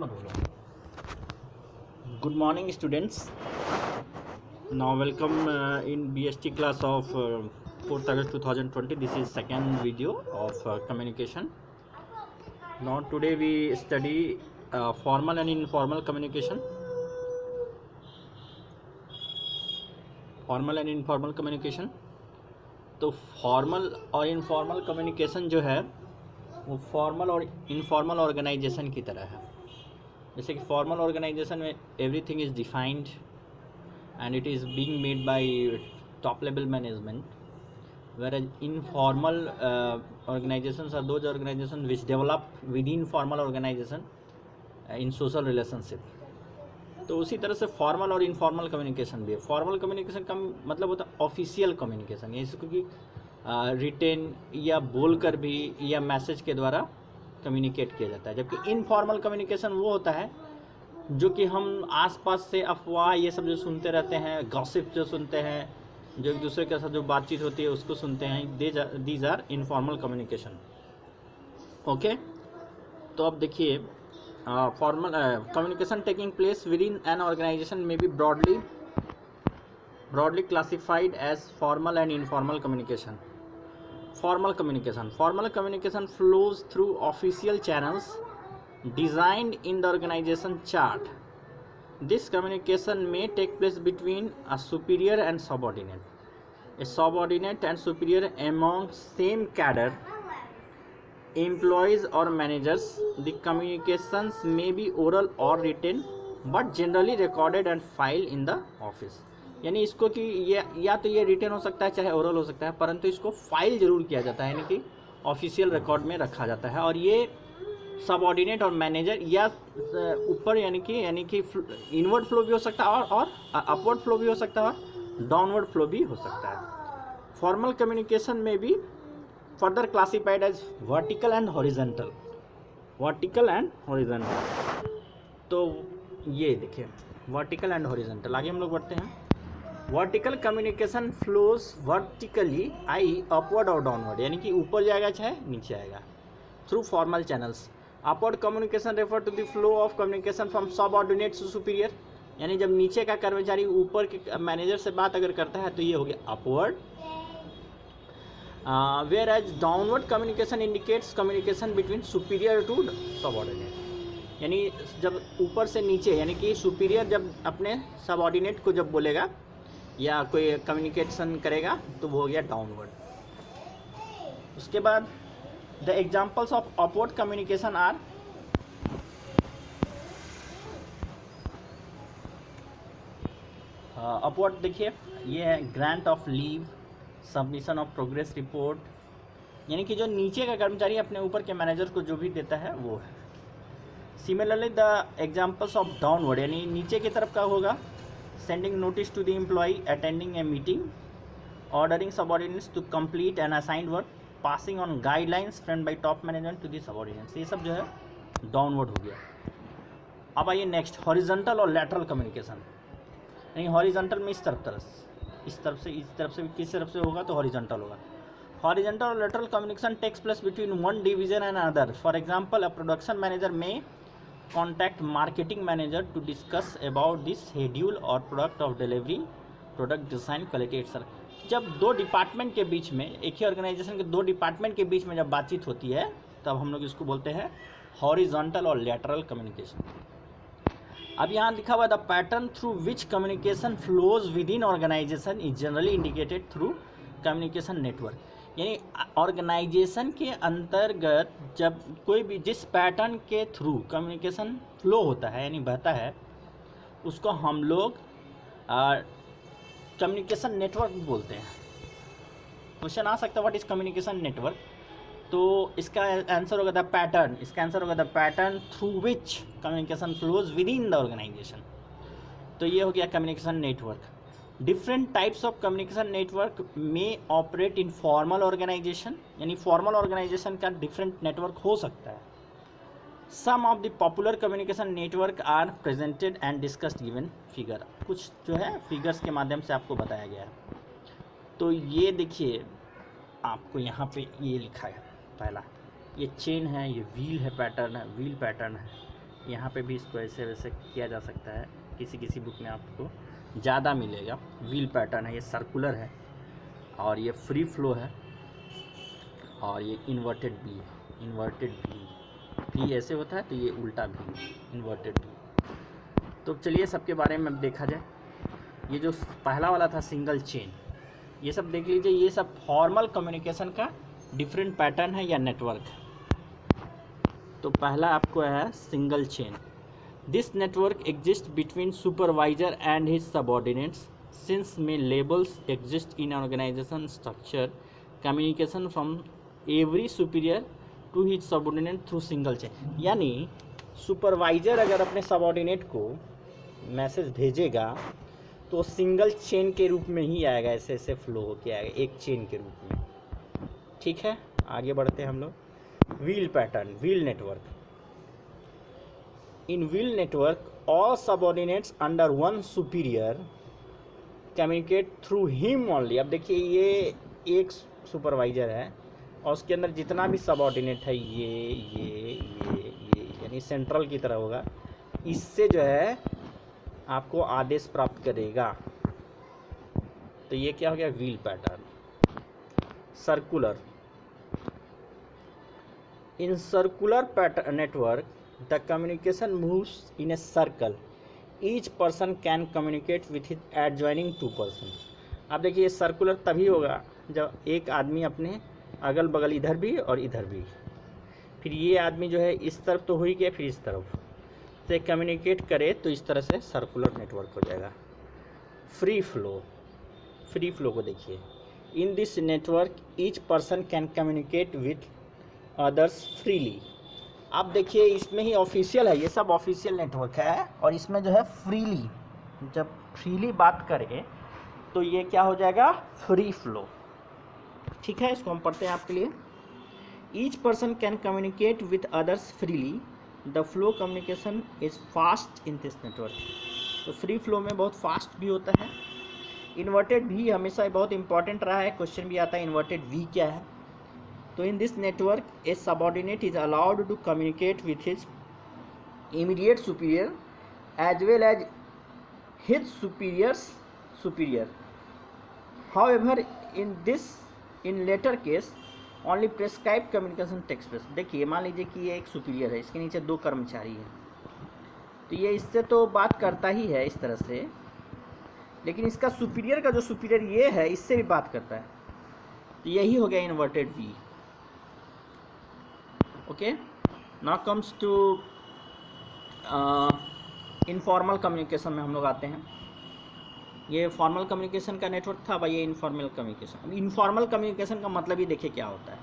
मत बोलो। Good morning, students. Now welcome in BST class of 4th August 2020. This is second video of communication. Now today we study formal and informal communication. Formal and informal communication. तो formal और informal communication जो है वो formal और informal organisation की तरह है। जैसे कि फॉर्मल ऑर्गेनाइजेशन में everything is defined and it is being made by top level management, whereas informal organizations are those organizations which develop within formal organization in social relationship. तो उसी तरह से फॉर्मल और इनफॉर्मल कम्युनिकेशन भी है। Formal communication का मतलब होता है ऑफिशियल कम्युनिकेशन, इसको कि रिटेन या बोलकर भी या मैसेज के द्वारा कम्युनिकेट किया जाता है, जबकि इनफॉर्मल कम्युनिकेशन वो होता है जो कि हम आसपास से अफवाह ये सब जो सुनते रहते हैं, गॉसिप जो सुनते हैं, जो एक दूसरे के साथ जो बातचीत होती है उसको सुनते हैं। These are informal communication. Okay, तो अब देखिए formal communication taking place within an organisation में be broadly classified as formal and informal communication. Formal communication flows through official channels designed in the organization chart. This communication may take place between a superior and subordinate, a subordinate and superior among same cadre, employees or managers. The communications may be oral or written but generally recorded and filed in the office. यानी इसको कि ये या तो ये written हो सकता है चाहे ओरल हो सकता है, परंतु इसको फाइल जरूर किया जाता है, यानी कि ऑफिशियल रिकॉर्ड में रखा जाता है। और ये सबऑर्डिनेट और मैनेजर या ऊपर यानी कि इनवर्ड फ्लो भी हो सकता है और अपवर्ड फ्लो भी हो सकता है और डाउनवर्ड फ्लो भी हो सकता है। फॉर्मल कम्युनिकेशन में भी further classified as vertical and horizontal. तो ये देखिए वर्टिकल एंड हॉरिजॉन्टल। आगे हम लोग बढ़ते हैं। Vertical communication flows vertically I upward और डाउनवर्ड, यानी कि ऊपर जाएगा चाहे नीचे आएगा, through formal channels. Upward communication refer to the flow of communication from subordinate to superior, यानी जब नीचे का कर्मचारी ऊपर के मैनेजर से बात अगर करता है तो ये हो गया upward. Whereas downward communication indicates communication between superior to subordinate, यानी जब ऊपर से नीचे यानी कि सुपीरियर जब अपने सबऑर्डिनेट को जब बोलेगा या कोई कम्युनिकेशन करेगा तो वो हो गया डाउनवर्ड। उसके बाद the examples of upward communication are upward देखिए ये है grant of leave, submission of progress report, यानी कि जो नीचे का कर्मचारी अपने ऊपर के मैनेजर को जो भी देता है वो है। Similarly the examples of downward यानी नीचे की तरफ का होगा sending notice to the employee, attending a meeting, ordering subordinates to complete an assigned work, passing on guidelines framed by top management to the subordinates. ये सब जो है डाउनवर्ड हो गया। अब आइए नेक्स्ट हॉरिजॉन्टल और लैटरल कम्युनिकेशन। यानी हॉरिजॉन्टल में इस तरफ से किस तरफ से होगा तो हॉरिजॉन्टल होगा। हॉरिजॉन्टल और lateral communication takes place between one division and another. For example a production manager may contact marketing manager to discuss about this schedule और product of delivery, product design, quality etcetera. जब दो department के बीच में, एक ही organisation के दो department के बीच में जब बातचीत होती है तब हम लोग इसको बोलते हैं हॉरिजॉन्टल और लैटरल कम्युनिकेशन। अब यहाँ लिखा हुआ the pattern through which communication flows with in organization is generally indicated through communication network, यानी ऑर्गेनाइजेशन के अंतर्गत जब कोई भी जिस पैटर्न के थ्रू कम्युनिकेशन फ्लो होता है यानी बहता है उसको हम लोग कम्युनिकेशन नेटवर्क बोलते हैं। क्वेश्चन आ सकता है व्हाट इज कम्युनिकेशन नेटवर्क, तो इसका आंसर होगा द पैटर्न। इसका आंसर होगा the pattern through which communication flows with in the organisation. तो ये हो गया communication network. Different types of communication network may operate in formal organisation, यानी फॉर्मल ऑर्गेनाइजेशन का डिफरेंट नेटवर्क हो सकता है। Some of the popular communication network are presented and discussed given figure. कुछ जो है फिगर्स के माध्यम से आपको बताया गया है। तो ये देखिए आपको यहाँ पे ये लिखा है, पहला ये चेन है, ये व्हील है, पैटर्न है, व्हील पैटर्न है, यहाँ पे भी इसको ऐसे वैसे किया जा सकता है, किसी किसी बुक में आपको ज़्यादा मिलेगा। व्हील पैटर्न है, ये सर्कुलर है और ये फ्री फ्लो है और ये इन्वर्टेड भी है। इन्वर्टेड भी ऐसे होता है तो ये उल्टा भी, इन्वर्टेड भी। तो चलिए सबके बारे में देखा जाए। ये जो पहला वाला था सिंगल चेन, ये सब देख लीजिए, ये सब फॉर्मल कम्युनिकेशन का डिफरेंट पैटर्न है या नेटवर्क है। तो पहला आपको है single chain. This network exist between supervisor and his subordinates since many levels exist in organisation structure communication from every superior to his subordinate through single chain. यानी supervisor अगर अपने सबऑर्डिनेट को मैसेज भेजेगा तो सिंगल चेन के रूप में ही आएगा, ऐसे ऐसे फ्लो होके आएगा, एक चेन के रूप में। ठीक है, आगे बढ़ते हैं हम लोग। Wheel pattern, wheel network. In wheel network all subordinates under one superior communicate through him only. अब देखिए ये एक सुपरवाइजर है और उसके अंदर जितना भी सबऑर्डिनेट है ये यानी सेंट्रल की तरह होगा, इससे जो है आपको आदेश प्राप्त करेगा। तो ये क्या हो गया, wheel pattern. Circular. In circular pattern network, the communication moves in a circle. Each person can communicate with his adjoining two person. अब देखिए सर्कुलर तभी होगा जब एक आदमी अपने अगल बगल इधर भी और इधर भी, फिर ये आदमी जो है इस तरफ तो हो ही गया, फिर इस तरफ से कम्युनिकेट करे, तो इस तरह से सर्कुलर नेटवर्क हो जाएगा। Free flow. फ्री फ्लो को देखिए। इन this network each person can communicate with others freely. अब देखिए इसमें ही ऑफिशियल है, ये सब ऑफिशियल नेटवर्क है और इसमें जो है फ्रीली, जब फ्रीली बात करें तो ये क्या हो जाएगा, फ्री फ्लो। ठीक है, इसको हम पढ़ते हैं आपके लिए। Each person can communicate with others freely, the flow communication is fast in this network. तो फ्री फ्लो में बहुत फास्ट भी होता है। इन्वर्टेड भी हमेशा बहुत इंपॉर्टेंट रहा है, क्वेश्चन भी आता है इन्वर्टेड वी क्या है। तो in this network a subordinate is allowed to communicate with his immediate superior as well as his superior. However in latter case only prescribe communication takes place. देखिए मान लीजिए कि ये एक सुपीरियर है, इसके नीचे दो कर्मचारी हैं, तो ये इससे तो बात करता ही है इस तरह से, लेकिन इसका सुपीरियर का जो सुपीरियर ये है इससे भी बात करता है। तो यही हो गया inverted V. Okay, now comes to informal communication में हम लोग आते हैं। ये फॉर्मल कम्युनिकेशन का नेटवर्क था भाई, ये इनफॉर्मल कम्युनिकेशन। इनफॉर्मल कम्युनिकेशन का मतलब ही देखिए क्या होता है,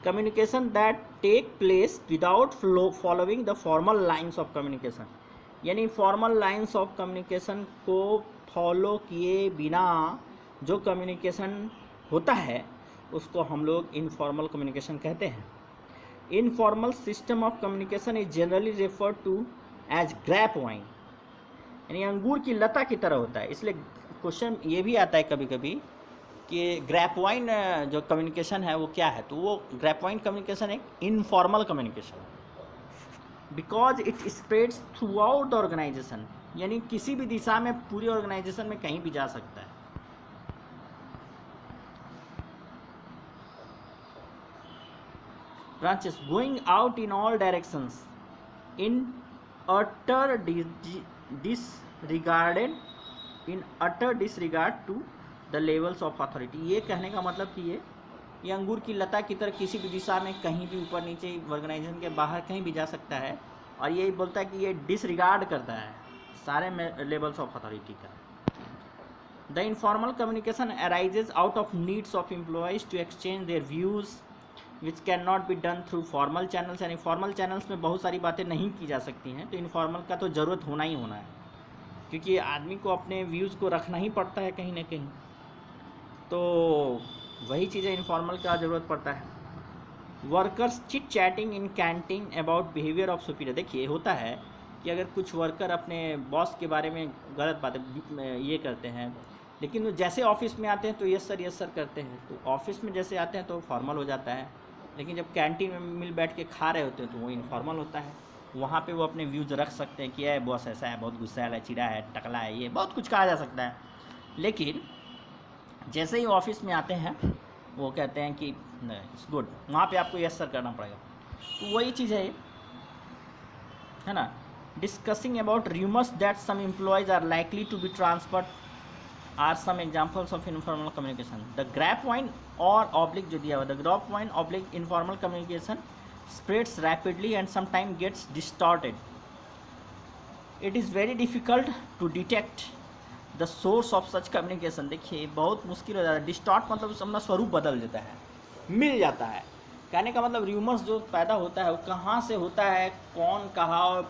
communication that take place without following the formal lines of communication. यानी फॉर्मल लाइन्स ऑफ कम्युनिकेशन को फॉलो किए बिना जो कम्युनिकेशन होता है उसको हम लोग इनफॉर्मल कम्युनिकेशन कहते हैं। Informal system of communication is generally referred to as grapevine, यानी अंगूर की लता की तरह होता है। इसलिए क्वेश्चन ये भी आता है कभी कभी कि ग्रैप वाइन जो कम्युनिकेशन है वो क्या है, तो वो ग्रैप वाइन कम्युनिकेशन एक इनफॉर्मल कम्युनिकेशन है, because it spreads throughout the organisation, यानी किसी भी दिशा में पूरी ऑर्गेनाइजेशन में कहीं भी जा सकता है। branches going out in all directions in utter disregard to the levels of authority। ये कहने का मतलब कि ये अंगूर की लता की तरह किसी भी दिशा में कहीं भी ऊपर नीचे ऑर्गेनाइजेशन के बाहर कहीं भी जा सकता है, और ये बोलता है कि ये डिसरिगार्ड करता है सारे लेवल्स ऑफ अथॉरिटी का। The informal communication arises out of needs of employees to exchange their views which can not be done through formal channels. यानी फॉर्मल चैनल्स में बहुत सारी बातें नहीं की जा सकती हैं, तो इनफॉर्मल का तो ज़रूरत होना ही होना है, क्योंकि आदमी को अपने व्यूज़ को रखना ही पड़ता है कहीं ना कहीं, तो वही चीज़ें इनफॉर्मल का ज़रूरत पड़ता है। Workers chit chatting in canteen about behaviour of superior. देखिए होता है कि अगर कुछ वर्कर अपने बॉस के बारे में गलत बातें ये करते हैं, लेकिन जैसे ऑफिस में आते हैं तो यस सर करते हैं, तो ऑफिस में जैसे आते हैं तो फॉर्मल हो जाता है, लेकिन जब कैंटीन में मिल बैठ के खा रहे होते हैं तो वो इनफॉर्मल होता है। वहाँ पे वो अपने व्यूज़ रख सकते हैं कि ये बॉस ऐसा है, बहुत गुस्सैल है, चिड़ा है, टकला है, ये बहुत कुछ कहा जा सकता है। लेकिन जैसे ही ऑफिस में आते हैं वो कहते हैं कि इट्स गुड, वहाँ पे आपको यस सर करना पड़ेगा। तो वही चीज़ है ना। Discussing about rumours that some employees are likely to be transferred are some examples of informal communication. The grape point और ऑब्लिक जो दिया हुआ, the grape point oblique informal communication spreads rapidly and sometimes gets distorted. It is very difficult to detect the source of such communication. देखिए बहुत मुश्किल हो जाता है। डिस्टॉर्ट मतलब अपना स्वरूप बदल देता है, मिल जाता है। कहने का मतलब र्यूमर्स जो पैदा होता है वो कहाँ से होता है, कौन कहा और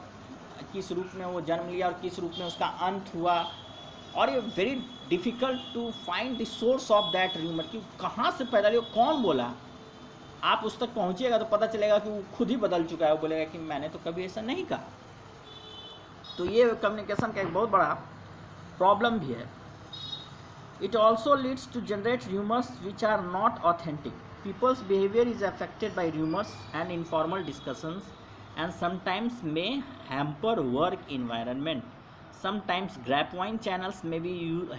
किस रूप में वो जन्म लिया और किस रूप में उसका अंत हुआ, और ये very difficult to find the source of that rumour, कि कहाँ से पैदा लिया, कौन बोला। आप उस तक पहुंचिएगा तो पता चलेगा कि वो खुद ही बदल चुका है, वो बोलेगा कि मैंने तो कभी ऐसा नहीं कहा। तो ये कम्युनिकेशन का एक बहुत बड़ा प्रॉब्लम भी है। It also leads to generate rumours which are not authentic. People's behaviour is affected by rumours and informal discussions and sometimes may hamper work environment. Sometimes grapevine channels may be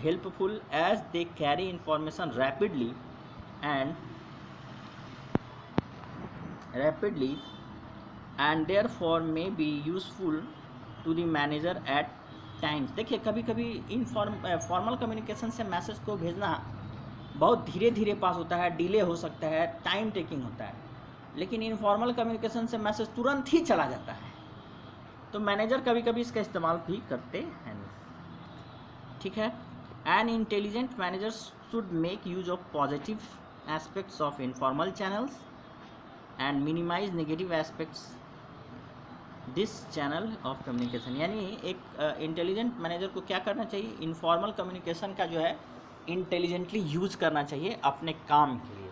helpful as they carry information rapidly and therefore may be useful to the manager at times. देखिए कभी कभी formal communication से message को भेजना बहुत धीरे धीरे पास होता है, डिले हो सकता है, टाइम टेकिंग होता है। लेकिन इनफॉर्मल कम्युनिकेशन से मैसेज तुरंत ही चला जाता है, तो मैनेजर कभी कभी इसका इस्तेमाल भी करते हैं। ठीक है। An intelligent manager should make use of positive aspects of informal channels and minimise negative aspects this channel of communication. यानी एक इंटेलिजेंट मैनेजर को क्या करना चाहिए, इनफॉर्मल कम्युनिकेशन का जो है इंटेलिजेंटली यूज करना चाहिए अपने काम के लिए।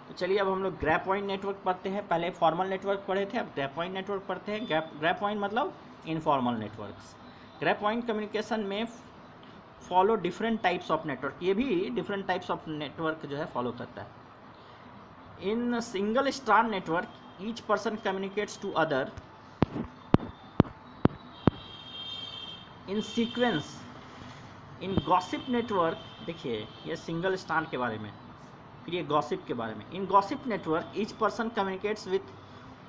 तो चलिए अब हम लोग ग्रैप पॉइंट नेटवर्क पढ़ते हैं। पहले फॉर्मल नेटवर्क पढ़े थे, अब ग्रैप पॉइंट नेटवर्क पढ़ते हैं। ग्रैप पॉइंट मतलब informal networks. Grape point communication may follow different types of network, ये भी डिफरेंट टाइप्स ऑफ नेटवर्क जो है फॉलो करता है। In single strand network each person communicates to other in sequence. In gossip network, देखिए ये single strand के बारे में, फिर ये गॉसिप के बारे में। In gossip network each person communicates with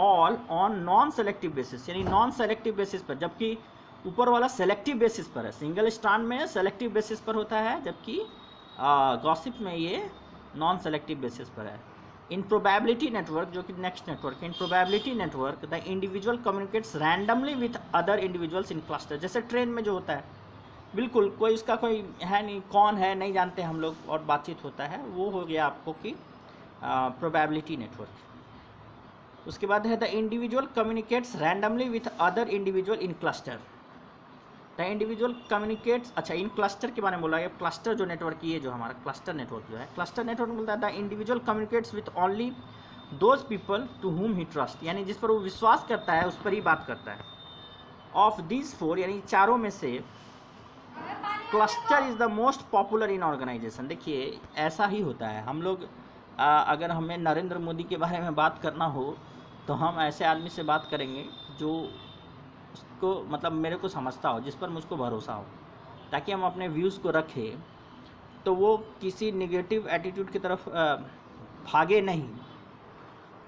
all on non selective basis, यानी नॉन सेलेक्टिव बेसिस पर, जबकि ऊपर वाला सेलेक्टिव बेसिस पर है। सिंगल स्ट्रैंड में सेलेक्टिव बेसिस पर होता है, जबकि गॉसिप में ये नॉन सेलेक्टिव बेसिस पर है। इन प्रोबेबिलिटी नेटवर्क, जो कि नेक्स्ट नेटवर्क है, इन probability network the individual communicates randomly with other individuals in cluster. जैसे ट्रेन में जो होता है, बिल्कुल कोई उसका कोई है नहीं, कौन है नहीं जानते हम लोग, और बातचीत होता है, वो हो गया आपको कि प्रोबेबिलिटी नेटवर्क। उसके बाद है the individual communicates randomly with other individual in cluster. The individual communicates, अच्छा इन क्लस्टर के बारे में बोला गया। क्लस्टर जो नेटवर्क, ये जो हमारा क्लस्टर नेटवर्क जो है, क्लस्टर नेटवर्क बोलता है the individual communicates with only those people to whom he trust, यानी जिस पर वो विश्वास करता है उस पर ही बात करता है। ऑफ दीज फोर, यानी चारों में से cluster is the most popular in organisation. देखिए ऐसा ही होता है, हम लोग अगर हमें नरेंद्र मोदी के बारे में बात करना हो तो हम ऐसे आदमी से बात करेंगे जो उसको मतलब मेरे को समझता हो, जिस पर मुझको भरोसा हो, ताकि हम अपने व्यूज़ को रखें तो वो किसी नेगेटिव एटीट्यूड की तरफ भागे नहीं।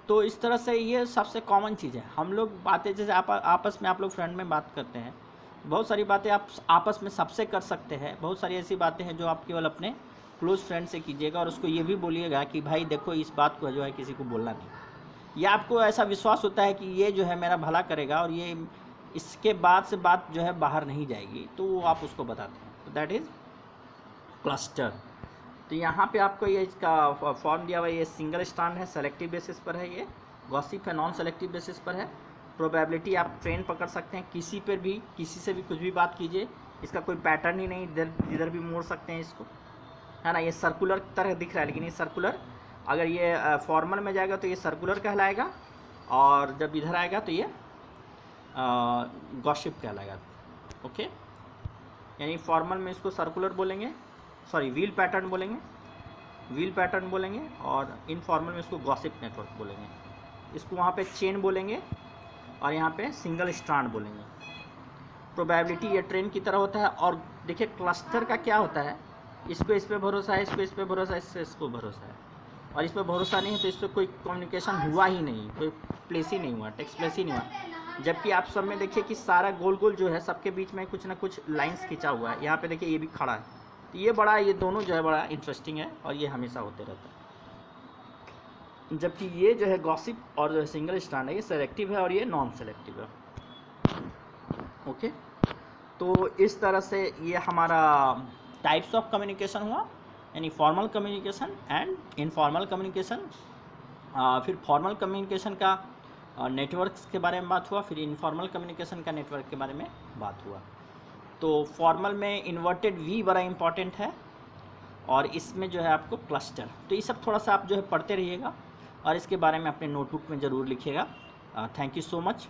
तो इस तरह से ये सबसे कॉमन चीज़ है। हम लोग बातें जैसे आपस में आप लोग फ्रेंड में बात करते हैं, बहुत सारी बातें आप आपस में सबसे कर सकते हैं। बहुत सारी ऐसी बातें हैं जो आप केवल अपने क्लोज फ्रेंड से कीजिएगा, और उसको ये भी बोलिएगा कि भाई देखो इस बात को जो है किसी को बोलना नहीं। या आपको ऐसा विश्वास होता है कि ये जो है मेरा भला करेगा और ये इसके बाद से बात जो है बाहर नहीं जाएगी, तो वो आप उसको बताते हैं। तो दैट इज़ क्लस्टर। तो यहाँ पे आपको ये इसका फॉर्म दिया हुआ है, ये सिंगल स्ट्रैंड है, सेलेक्टिव बेसिस पर है। ये गॉसिप है, नॉन सेलेक्टिव बेसिस पर है। प्रोबेबिलिटी आप ट्रेन पकड़ सकते हैं, किसी पर भी किसी से भी कुछ भी बात कीजिए, इसका कोई पैटर्न ही नहीं, इधर भी मोड़ सकते हैं इसको, है ना। ये सर्कुलर तरह दिख रहा है, लेकिन ये सर्कुलर, अगर ये फॉर्मल में जाएगा तो ये सर्कुलर कहलाएगा, और जब इधर आएगा तो ये गॉसिप कहलाएगा। ओके, यानी फॉर्मल में इसको सर्कुलर बोलेंगे, सॉरी व्हील पैटर्न बोलेंगे, और इनफॉर्मल में इसको गॉसिप नेटवर्क बोलेंगे। इसको वहाँ पे चेन बोलेंगे, और यहाँ पे सिंगल स्ट्रैंड बोलेंगे। प्रोबेबिलिटी ये ट्रेन की तरह होता है। और देखिए क्लस्टर का क्या होता है, इसको इस पर भरोसा है, इसको इस पर भरोसा है, इससे इसको भरोसा है, और इस पर भरोसा नहीं है तो इस पर कोई कम्युनिकेशन हुआ ही नहीं, कोई प्लेस ही नहीं हुआ, टेक्स्ट प्लेस ही नहीं हुआ। जबकि आप सब में देखिए कि सारा गोल गोल जो है सबके बीच में कुछ ना कुछ लाइंस खिंचा हुआ है। यहाँ पे देखिए ये भी खड़ा है, तो ये बड़ा, ये दोनों जो है बड़ा इंटरेस्टिंग है और ये हमेशा होते रहता है। जबकि ये जो है गॉसिप और जो है सिंगल स्ट्रैंड है, ये सेलेक्टिव है और ये नॉन सेलेक्टिव है। ओके, तो इस तरह से ये हमारा टाइप्स ऑफ कम्युनिकेशन हुआ, यानी formal communication and informal communication. फिर फॉर्मल कम्युनिकेशन का नेटवर्क्स के बारे में बात हुआ, फिर इनफॉर्मल कम्युनिकेशन का नेटवर्क के बारे में बात हुआ। तो फॉर्मल में इन्वर्टेड वी बड़ा इंपॉर्टेंट है, और इसमें जो है आपको क्लस्टर, तो ये सब थोड़ा सा आप जो है पढ़ते रहिएगा और इसके बारे में अपने नोटबुक में ज़रूर लिखिएगा। Thank you so much.